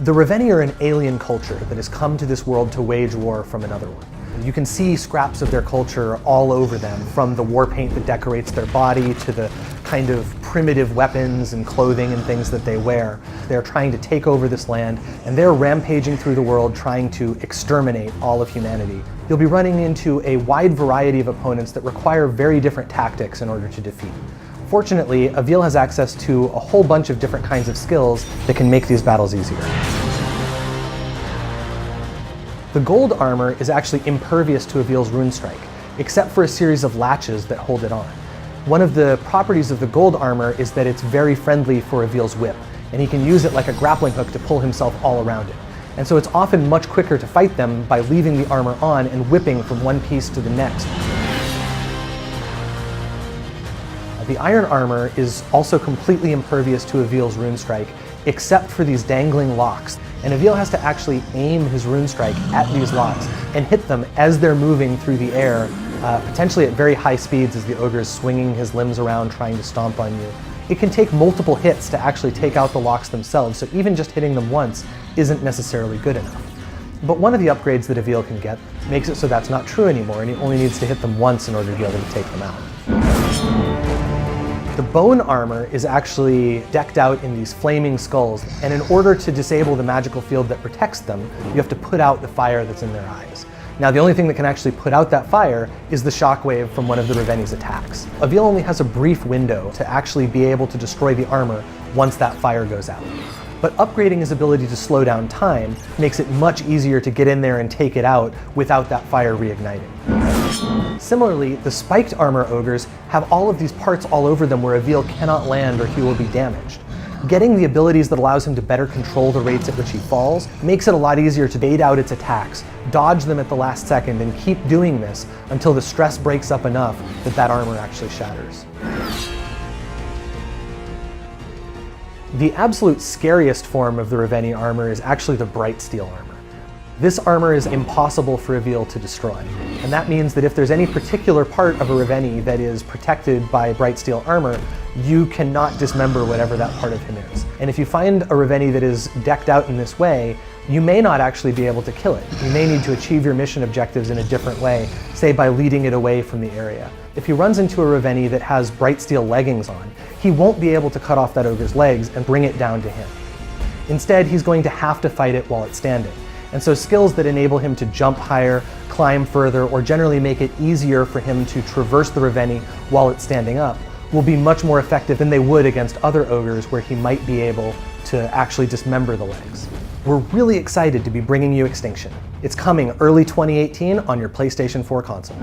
The Ravenni are an alien culture that has come to this world to wage war from another one. You can see scraps of their culture all over them, from the war paint that decorates their body to the kind of primitive weapons and clothing and things that they wear. They're trying to take over this land, and they're rampaging through the world trying to exterminate all of humanity. You'll be running into a wide variety of opponents that require very different tactics in order to defeat. Fortunately, Avil has access to a whole bunch of different kinds of skills that can make these battles easier. The gold armor is actually impervious to Avil's rune strike, except for a series of latches that hold it on. One of the properties of the gold armor is that it's very friendly for Avil's whip, and he can use it like a grappling hook to pull himself all around it. And so it's often much quicker to fight them by leaving the armor on and whipping from one piece to the next. The iron armor is also completely impervious to Avil's rune strike, except for these dangling locks. And Avil has to actually aim his rune strike at these locks and hit them as they're moving through the air, potentially at very high speeds as the ogre is swinging his limbs around trying to stomp on you. It can take multiple hits to actually take out the locks themselves, so even just hitting them once isn't necessarily good enough. But one of the upgrades that Avil can get makes it so that's not true anymore, and he only needs to hit them once in order to be able to take them out. The bone armor is actually decked out in these flaming skulls, and in order to disable the magical field that protects them, you have to put out the fire that's in their eyes. Now, the only thing that can actually put out that fire is the shockwave from one of the Ravenni's attacks. Avil only has a brief window to actually be able to destroy the armor once that fire goes out. But upgrading his ability to slow down time makes it much easier to get in there and take it out without that fire reigniting. Similarly, the spiked armor ogres have all of these parts all over them where Avil cannot land or he will be damaged. Getting the abilities that allows him to better control the rates at which he falls makes it a lot easier to bait out its attacks, dodge them at the last second, and keep doing this until the stress breaks up enough that that armor actually shatters. The absolute scariest form of the Ravenni armor is actually the bright steel armor. This armor is impossible for Avil to destroy, and that means that if there's any particular part of a Ravenni that is protected by bright steel armor, you cannot dismember whatever that part of him is. And if you find a Ravenni that is decked out in this way, you may not actually be able to kill it. You may need to achieve your mission objectives in a different way, say by leading it away from the area. If he runs into a Ravenni that has bright steel leggings on, he won't be able to cut off that ogre's legs and bring it down to him. Instead, he's going to have to fight it while it's standing. And so skills that enable him to jump higher, climb further, or generally make it easier for him to traverse the Ravenni while it's standing up will be much more effective than they would against other ogres where he might be able to actually dismember the legs. We're really excited to be bringing you Extinction. It's coming early 2018 on your PlayStation 4 console.